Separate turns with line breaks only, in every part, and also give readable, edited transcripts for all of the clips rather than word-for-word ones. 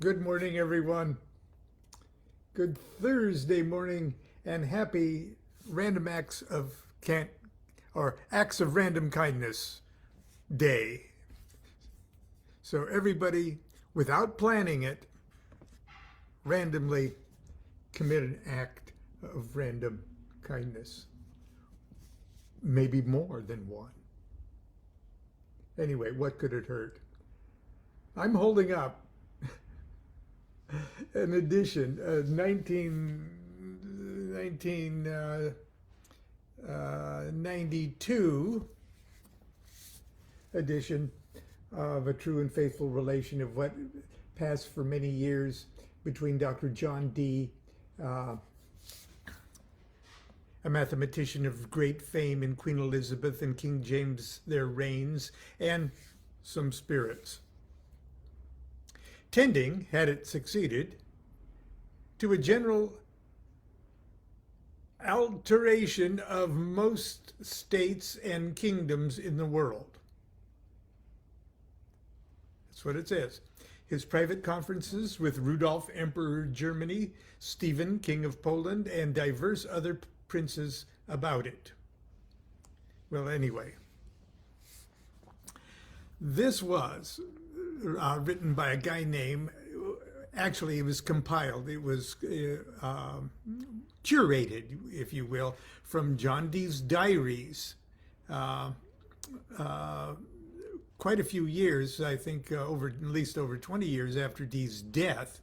Good morning, everyone. Good Thursday morning, and happy random acts of random kindness day. So everybody, without planning it, randomly commit an act of random kindness. Maybe more than one. Anyway, what could it hurt? I'm holding up an edition, 1992 edition of A True and Faithful Relation of what passed for many years between Dr. John Dee, a mathematician of great fame in Queen Elizabeth and King James, their reigns, and some spirits. Tending, had it succeeded, to a general alteration of most states and kingdoms in the world. That's what it says. His private conferences with Rudolph, Emperor of Germany, Stephen, King of Poland, and diverse other princes about it. Well, anyway, this was written by a guy named, actually it was compiled, it was curated, if you will, from John Dee's Diaries, quite a few years, I think at least over 20 years after Dee's death,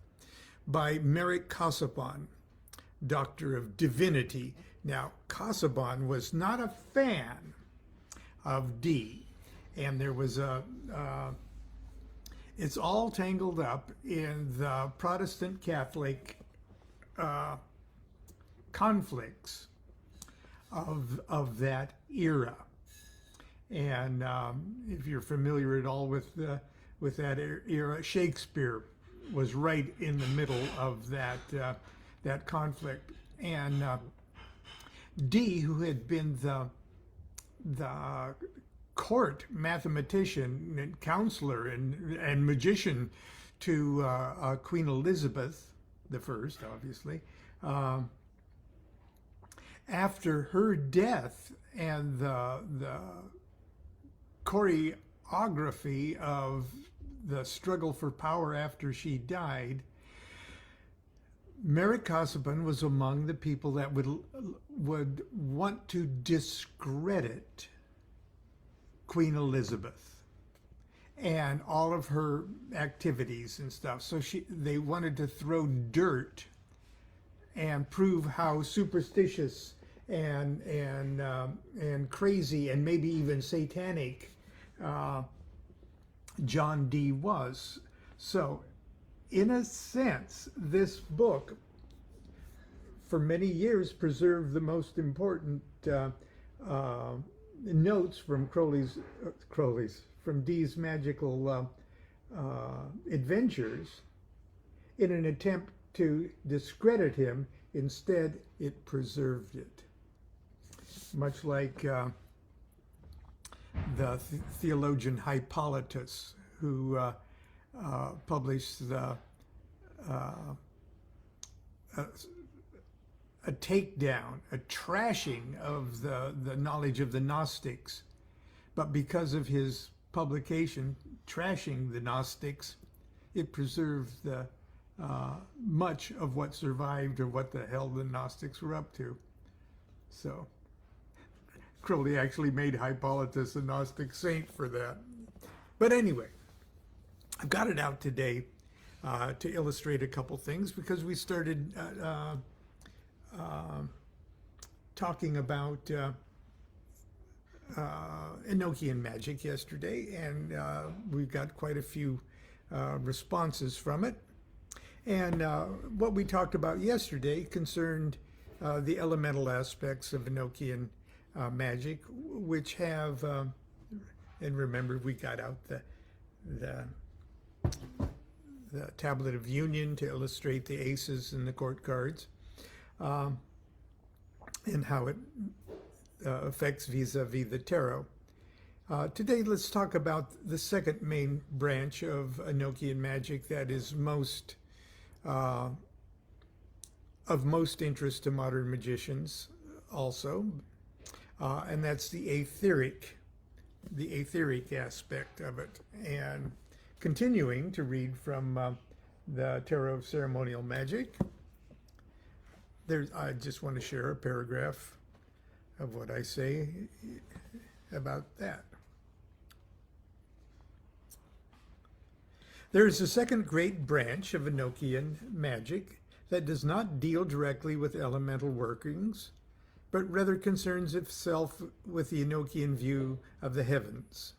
by Merrick Casaubon, Doctor of Divinity. Now, Casaubon was not a fan of Dee, and there was it's all tangled up in the Protestant Catholic conflicts of that era. And if you're familiar at all with that era, Shakespeare was right in the middle of that conflict. And Dee, who had been the court mathematician and counselor and magician to Queen Elizabeth I, obviously, after her death and the choreography of the struggle for power after she died, Merrick Casaubon was among the people that would want to discredit Queen Elizabeth and all of her activities and stuff. So they wanted to throw dirt and prove how superstitious and crazy and maybe even satanic John Dee was. So, in a sense, this book, for many years, preserved the most important notes from from Dee's magical adventures in an attempt to discredit him. Instead, it preserved it. Much like the theologian Hippolytus, who published a takedown, a trashing of the knowledge of the Gnostics. But because of his publication trashing the Gnostics, it preserved much of what survived or what the hell the Gnostics were up to. So Crowley actually made Hippolytus a Gnostic saint for that. But anyway, I've got it out today to illustrate a couple things, because we started talking about Enochian magic yesterday, and we've got quite a few responses from it. And what we talked about yesterday concerned the elemental aspects of Enochian magic, which have, and remember, we got out the Tablet of Union to illustrate the aces and the court cards, and how it affects vis-a-vis the tarot. Today, let's talk about the second main branch of Enochian magic that is of most interest to modern magicians also, and that's the etheric aspect of it. And continuing to read from the Tarot of Ceremonial Magic, I just want to share a paragraph of what I say about that. There is a second great branch of Enochian magic that does not deal directly with elemental workings, but rather concerns itself with the Enochian view of the heavens.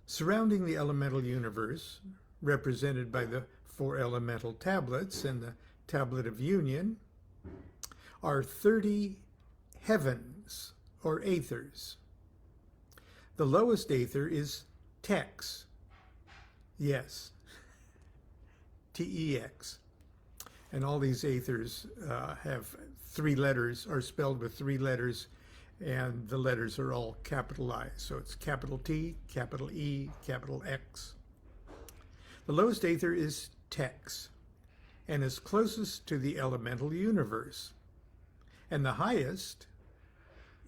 Surrounding the elemental universe, represented by the 4 elemental tablets and the Tablet of Union, are 30 heavens, or aethers. The lowest aether is Tex. Yes, T-E-X. And all these aethers have 3 letters, are spelled with 3 letters, and the letters are all capitalized. So it's capital T, capital E, capital X. The lowest aether is Tex, and is closest to the elemental universe. And the highest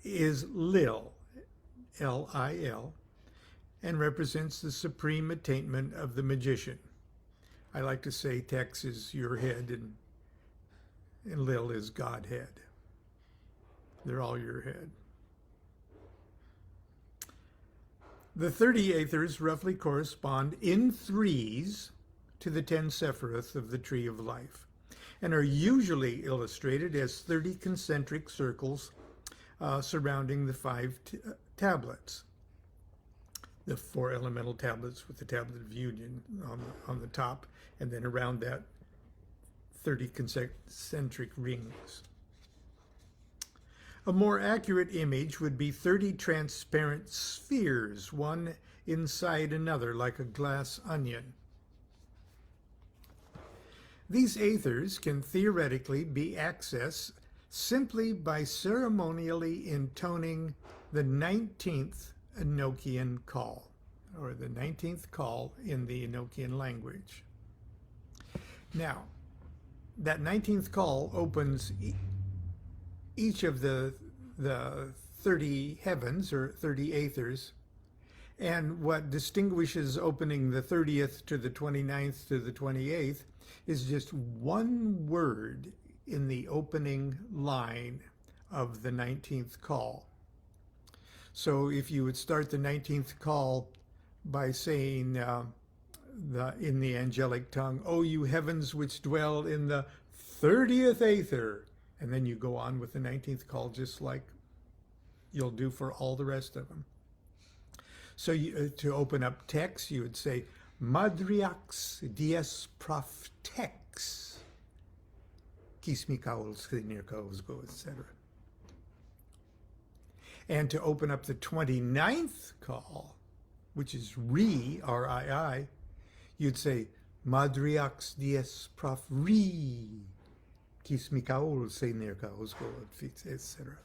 is Lil, L-I-L, and represents the supreme attainment of the magician. I like to say Tex is your head and Lil is Godhead. They're all your head. The 30 aethers roughly correspond in threes to the 10 Sephiroth of the Tree of Life, and are usually illustrated as 30 concentric circles surrounding the 5 tablets. The 4 elemental tablets with the Tablet of Union on the top, and then around that 30 concentric rings. A more accurate image would be 30 transparent spheres, one inside another, like a glass onion. These aethers can theoretically be accessed simply by ceremonially intoning the 19th Enochian call, or the 19th call in the Enochian language. Now, that 19th call opens each of the 30 heavens, or 30 aethers, and what distinguishes opening the 30th to the 29th to the 28th is just one word in the opening line of the 19th call. So if you would start the 19th call by saying in the angelic tongue, "O you heavens which dwell in the 30th aether," and then you go on with the 19th call just like you'll do for all the rest of them. So to open up Tex, you would say, "Madriax dies prof Tex, Kismikaos, Nirkaos, etc." And to open up the 29th call, which is R-I-I, you'd say, "Madriax dies prof Re, Kismikaos, Nirkaos, etc."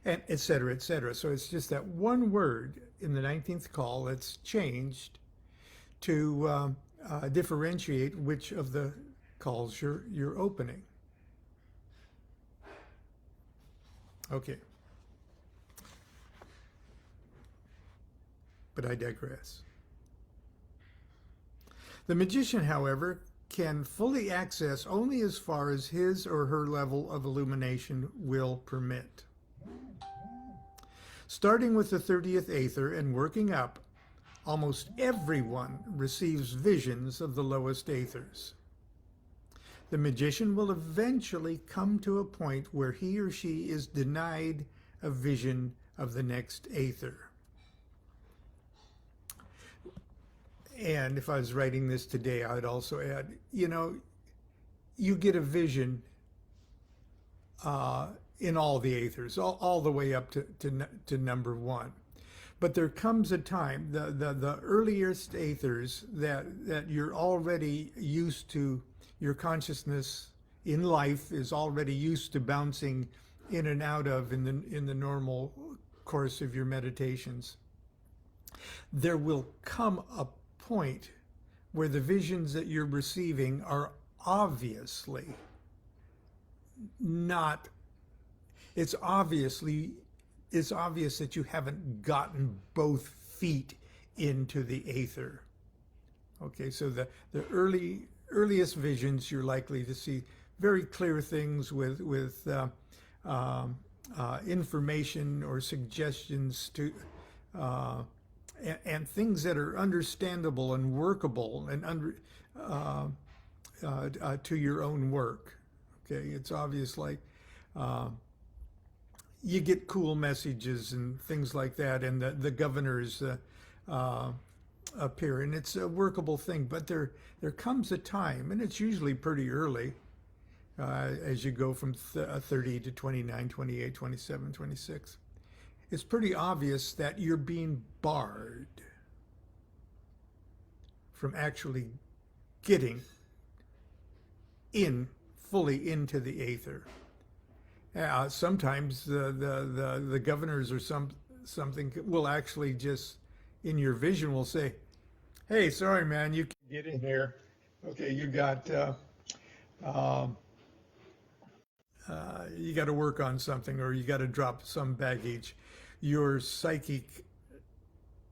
And et cetera, et cetera. So it's just that one word in the 19th call that's changed to differentiate which of the calls you're opening. Okay. But I digress. The magician, however, can fully access only as far as his or her level of illumination will permit. Starting with the 30th aether and working up, almost everyone receives visions of the lowest aethers. The magician will eventually come to a point where he or she is denied a vision of the next aether. And if I was writing this today, I'd also add, you get a vision in all the aethers, all the way up to number 1. But there comes a time, the earliest aethers that you're already used to, your consciousness in life is already used to bouncing in and out of in the normal course of your meditations, there will come a point where the visions that you're receiving are obviously not, it's obvious that you haven't gotten both feet into the aether. Okay, so the earliest visions, you're likely to see very clear things with information or suggestions to and things that are understandable and workable and to your own work. Okay, it's obvious, like you get cool messages and things like that, and the governors appear, and it's a workable thing. But there comes a time, and it's usually pretty early, as you go from 30 to 29, 28, 27, 26. It's pretty obvious that you're being barred from actually getting fully into the aether. Sometimes the governors or something will actually just, in your vision, will say, "Hey, sorry, man, you can get in here. Okay, you got to work on something, or you got to drop some baggage. Your psychic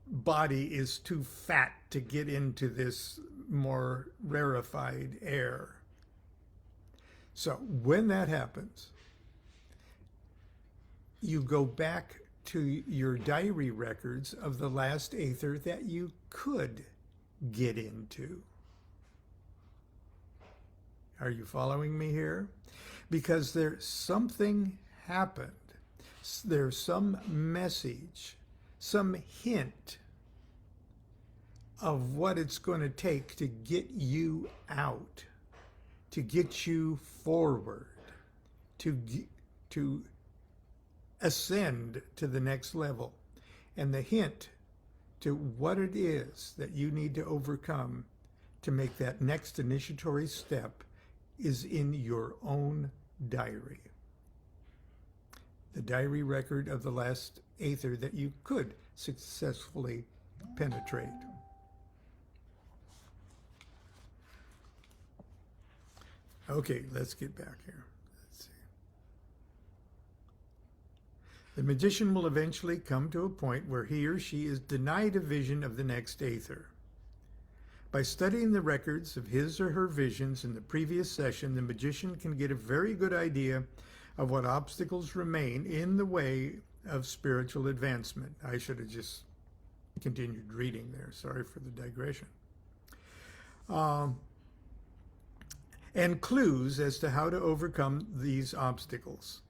body is too fat to get into this more rarefied air." So when that happens, you go back to your diary records of the last aether that you could get into. Are you following me here? Because there's something happened. There's some message, some hint of what it's going to take to get you out, to get you forward, to ascend to the next level. And the hint to what it is that you need to overcome to make that next initiatory step is in your own diary. The diary record of the last aether that you could successfully penetrate. Okay, let's get back here. Let's see. The magician will eventually come to a point where he or she is denied a vision of the next aether. By studying the records of his or her visions in the previous session, the magician can get a very good idea of what obstacles remain in the way of spiritual advancement. I should have just continued reading there. Sorry for the digression. And clues as to how to overcome these obstacles.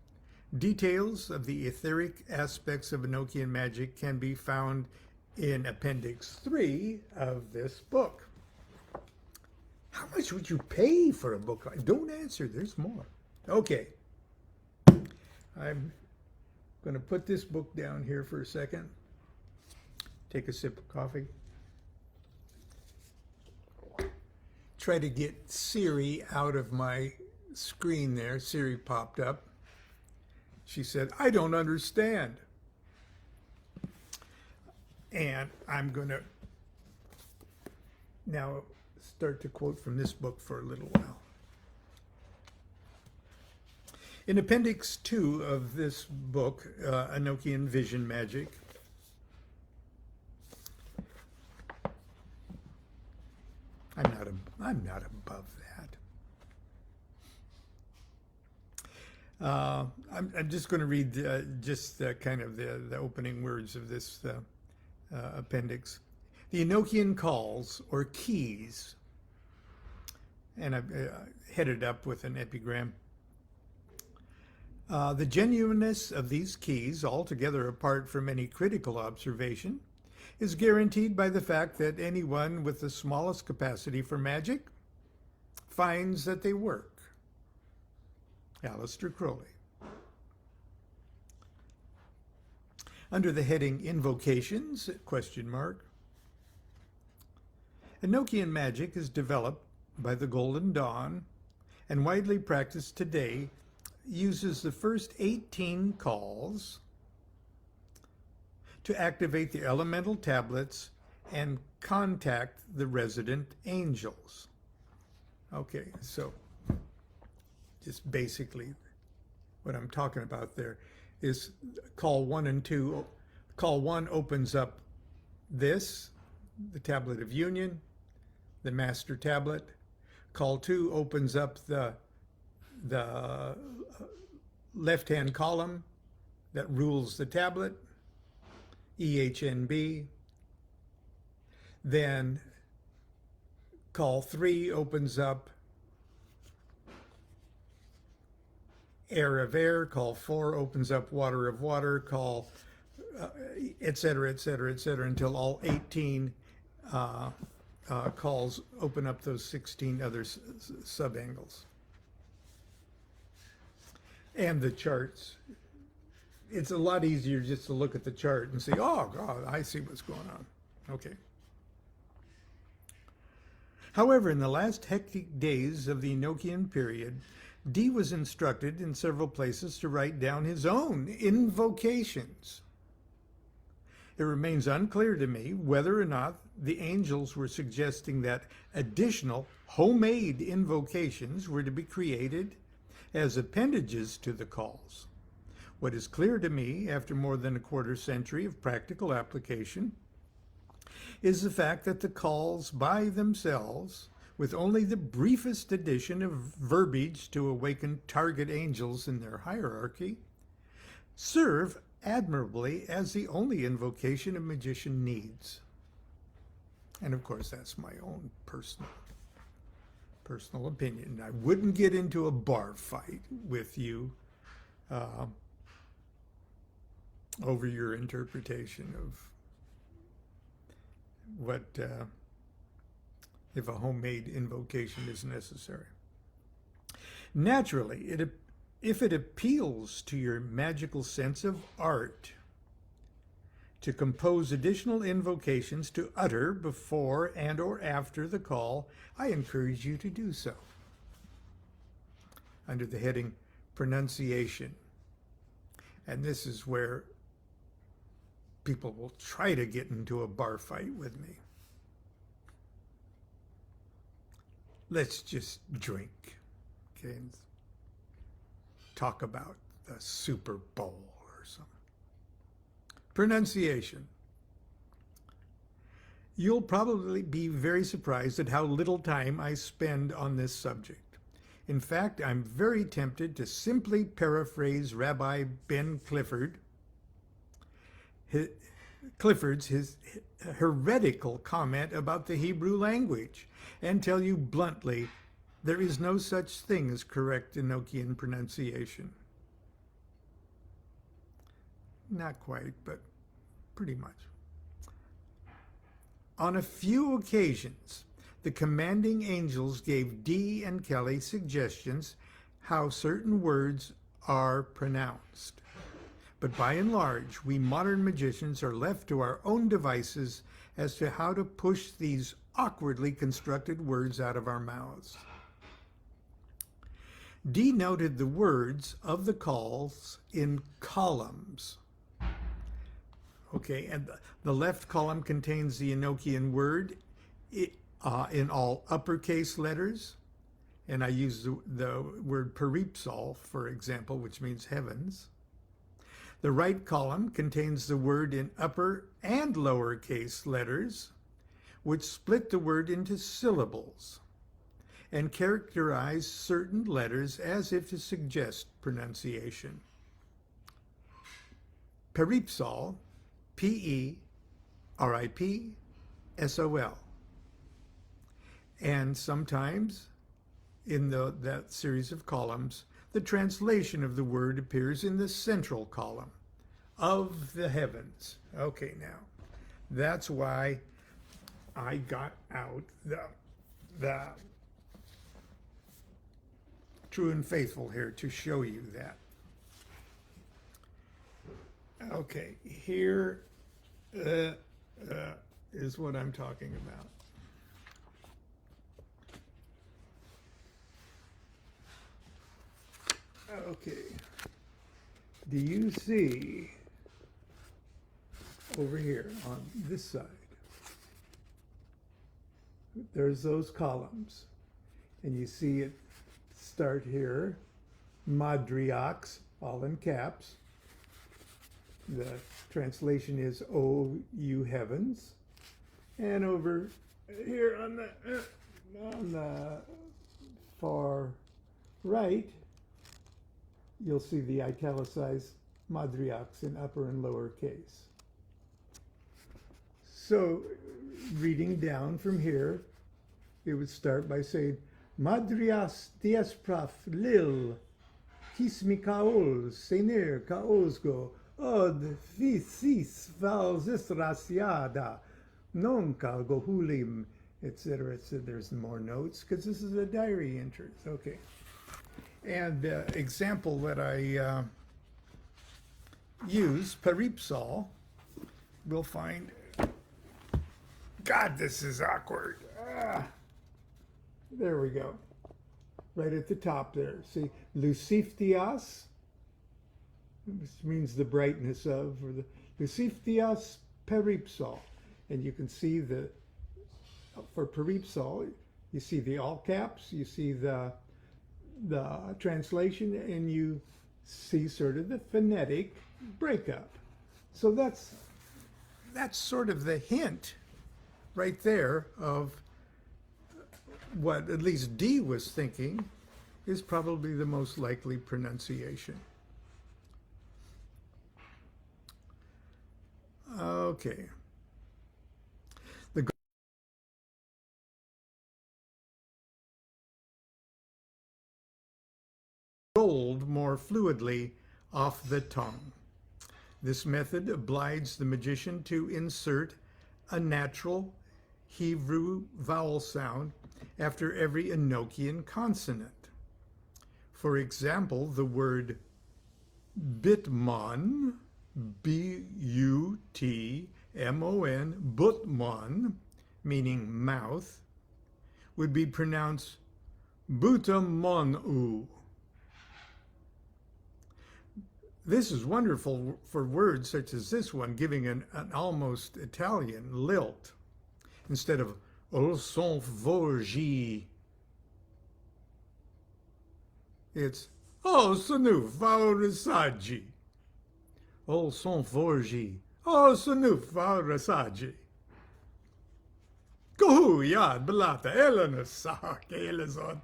Details of the etheric aspects of Enochian magic can be found in Appendix 3 of this book. How much would you pay for a book? Don't answer, there's more. Okay. I'm going to put this book down here for a second. Take a sip of coffee. Try to get Siri out of my screen there. Siri popped up. She said, "I don't understand." And I'm going to now start to quote from this book for a little while. In Appendix 2 of this book, Enochian Vision Magic, I'm not above that. I'm just going to read kind of the opening words of this appendix. The Enochian calls, or keys, and I've headed up with an epigram. The genuineness of these keys, altogether apart from any critical observation, is guaranteed by the fact that anyone with the smallest capacity for magic finds that they work. Aleister Crowley. Under the heading Invocations, ? Enochian magic is developed by the Golden Dawn and widely practiced today uses the first 18 calls to activate the elemental tablets and contact the resident angels. Okay, so just basically what I'm talking about there is call 1 and 2. Call 1 opens up this, the tablet of union, the master tablet. Call 2 opens up the left-hand column that rules the tablet, EHNB. Then call 3 opens up air of air. Call 4 opens up water of water. Call et cetera, until all 18 calls open up those 16 other subangles. And the charts. It's a lot easier just to look at the chart and say, oh, God, I see what's going on. Okay. However, in the last hectic days of the Enochian period, Dee was instructed in several places to write down his own invocations. It remains unclear to me whether or not the angels were suggesting that additional homemade invocations were to be created as appendages to the calls. What is clear to me, after more than a quarter century of practical application, is the fact that the calls by themselves, with only the briefest addition of verbiage to awaken target angels in their hierarchy, serve admirably as the only invocation a magician needs. And of course, that's my own personal opinion. I wouldn't get into a bar fight with you over your interpretation of what if a homemade invocation is necessary. Naturally, if it appeals to your magical sense of art to compose additional invocations to utter before and or after the call, I encourage you to do so. Under the heading pronunciation. And this is where people will try to get into a bar fight with me. Let's just drink, okay, and talk about the Super Bowl or something. Pronunciation. You'll probably be very surprised at how little time I spend on this subject. In fact, I'm very tempted to simply paraphrase Rabbi Ben Clifford's heretical comment about the Hebrew language and tell you bluntly, there is no such thing as correct Enochian pronunciation. Not quite, but pretty much. On a few occasions, the commanding angels gave Dee and Kelly suggestions how certain words are pronounced. But by and large, we modern magicians are left to our own devices as to how to push these awkwardly constructed words out of our mouths. Dee noted the words of the calls in columns. Okay, and the left column contains the Enochian word in all uppercase letters. And I use the word peripsal, for example, which means heavens. The right column contains the word in upper and lowercase letters, which split the word into syllables and characterize certain letters as if to suggest pronunciation. Peripsal, P-E-R-I-P-S-O-L. And sometimes in that series of columns, the translation of the word appears in the central column of the heavens. Okay, now, that's why I got out the True and Faithful here to show you that. Okay, here is what I'm talking about. Okay, do you see over here on this side. There's those columns. And you see it start here, Madriox, all in caps. The translation is, "O you heavens." And over here on the far right, you'll see the italicized Madriox in upper and lower case. So reading down from here, it would start by saying, Madrias diaspraf lil, kismi kaol, sener kaosgo, od fisis valzisrasiada, non kalgohulim, etc., etc. There's more notes, because this is a diary entry. Okay. And the example that I use, Peripsol, we'll find, God, this is awkward. There we go. Right at the top there. See, Luciftias, which means the brightness of, or the Luciftias Peripsol. And you can see the, for Peripsol, you see the all caps, you see the translation, and you see sort of the phonetic breakup. So that's sort of the hint right there of what at least Dee was thinking is probably the most likely pronunciation. Okay. The gold more fluidly off the tongue. This method obliges the magician to insert a natural Hebrew vowel sound after every Enochian consonant. For example, the word bitmon, B-U-T-M-O-N, butmon, meaning mouth, would be pronounced butamonu. This is wonderful for words such as this one, giving an almost Italian lilt. Instead of "ol son vogi," it's "oh sanu faurasagi." "Ol son vogi," "oh sanu faurasagi." Kohu yad belata elena sa kelezon.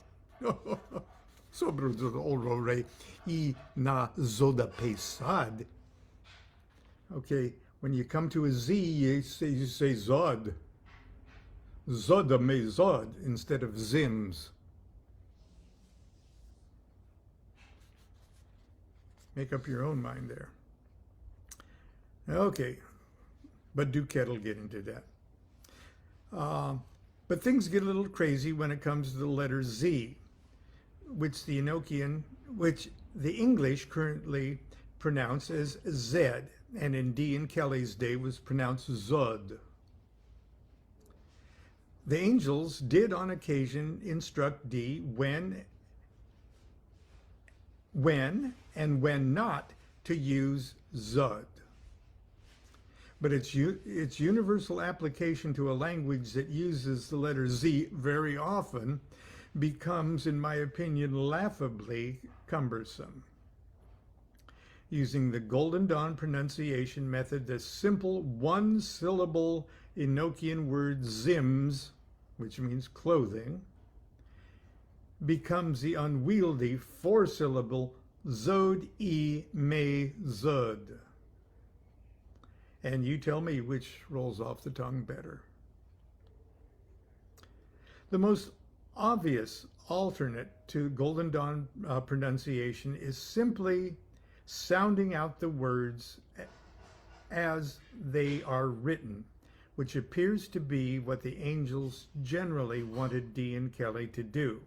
Sobro olore I na zoda pesad. Okay, when you come to a Z, you say zod. Zoda me zod instead of zims. Make up your own mind there. Okay, but DuQuette will get into that. But things get a little crazy when it comes to the letter Z, which the English currently pronounce as Z, and in Dee and Kelly's day was pronounced Zod. The angels did on occasion instruct Dee when and when not to use Zod. But its universal application to a language that uses the letter Z very often becomes, in my opinion, laughably cumbersome. Using the Golden Dawn pronunciation method, the simple one-syllable Enochian word zims, which means clothing, becomes the unwieldy four-syllable zod-e-me-zod. And you tell me which rolls off the tongue better. The most obvious alternate to Golden Dawn pronunciation is simply sounding out the words as they are written, which appears to be what the angels generally wanted Dee and Kelly to do.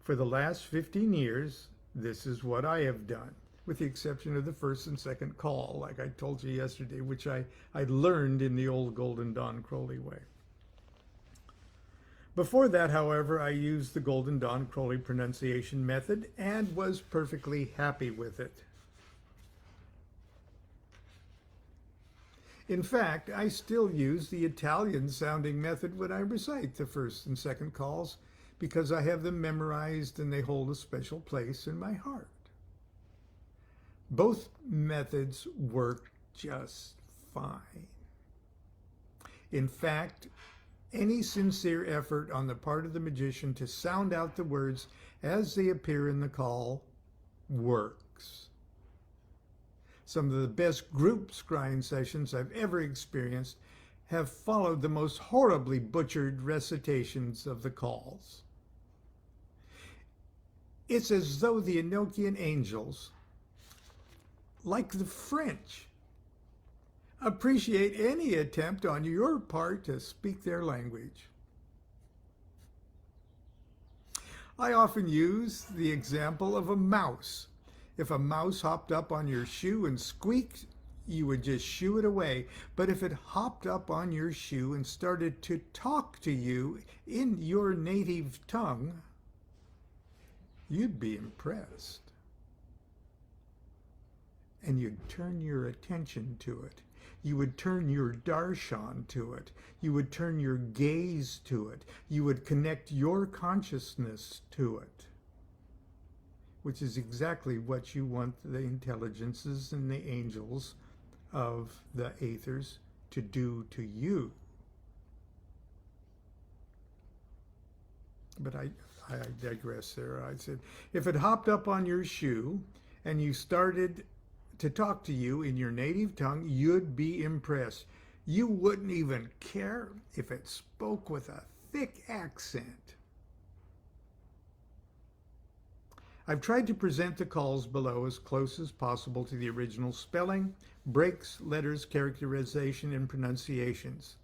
For the last 15 years, this is what I have done, with the exception of the first and second call, like I told you yesterday, which I learned in the old Golden Dawn Crowley way. Before that, however, I used the Golden Dawn Crowley pronunciation method and was perfectly happy with it. In fact, I still use the Italian-sounding method when I recite the first and second calls because I have them memorized and they hold a special place in my heart. Both methods work just fine. In fact, any sincere effort on the part of the magician to sound out the words as they appear in the call works. Some of the best group scrying sessions I've ever experienced have followed the most horribly butchered recitations of the calls. It's as though the Enochian angels, like the French, appreciate any attempt on your part to speak their language. I often use the example of a mouse. If a mouse hopped up on your shoe and squeaked, you would just shoo it away. But if it hopped up on your shoe and started to talk to you in your native tongue, you'd be impressed. And you'd turn your attention to it. You would turn your darshan to it. You would turn your gaze to it. You would connect your consciousness to it, which is exactly what you want the intelligences and the angels of the Aethers to do to you. But I digress there. I said, if it hopped up on your shoe and you started to talk to you in your native tongue, you'd be impressed. You wouldn't even care if it spoke with a thick accent. I've tried to present the calls below as close as possible to the original spelling, breaks, letters, characterization, and pronunciations.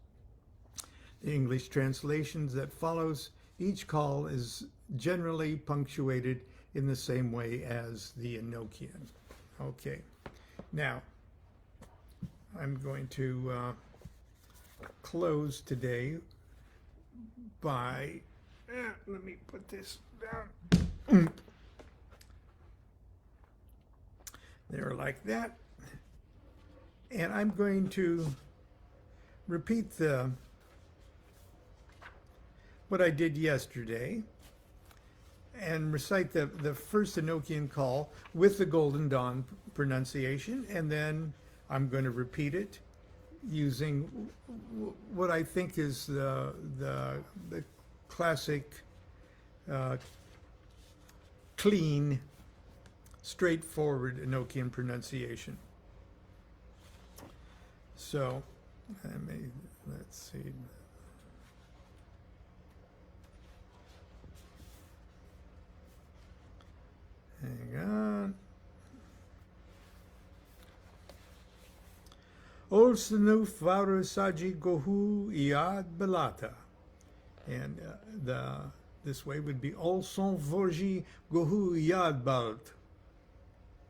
The English translations that follows each call is generally punctuated in the same way as the Enochian. Okay. Now, I'm going to close today by, let me put this down. There, like that. And I'm going to repeat what I did yesterday and recite the first Enochian call with the Golden Dawn pronunciation, and then I'm going to repeat it using what I think is the classic, clean, straightforward Enochian pronunciation. So, let's see. Hang on. Olsenu Farusaji Gohu Iad Belata. And this way would be Olson Vorji Gohu Iad Balt.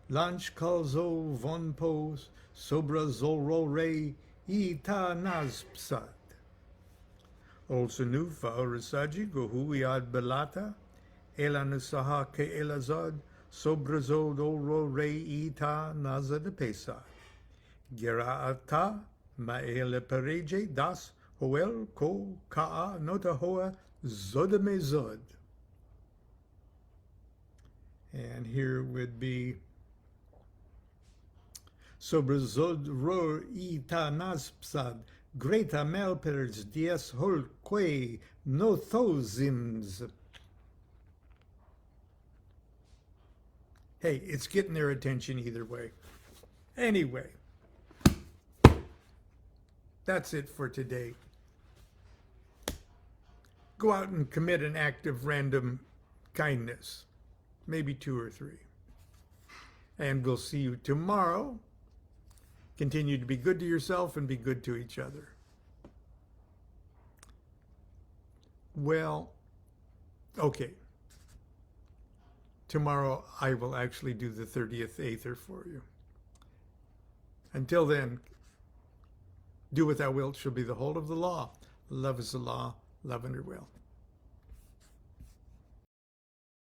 Lanch Kalzo Von Pos Sobra Zolro Rei Ita Nazpsat. Olsenu Farusaji Gohu Iad Belata. Elanusaha Ke Elazad. Sobrazod Olro Rei Ita Nazad Pesa. Geraata Maele Pereje Das Hoel Ko Kaa Nota Hoa Zodame Zod. And here would be Sobrazod Ro Ita Nazpsad Greta Melpers Dies Hol Que No Thozims. Hey, it's getting their attention either way. Anyway, that's it for today. Go out and commit an act of random kindness, maybe 2 or 3. And we'll see you tomorrow. Continue to be good to yourself and be good to each other. Well, okay. Tomorrow I will actually do the 30th Aether for you. Until then, do what thou wilt shall be the whole of the law. Love is the law, love under will.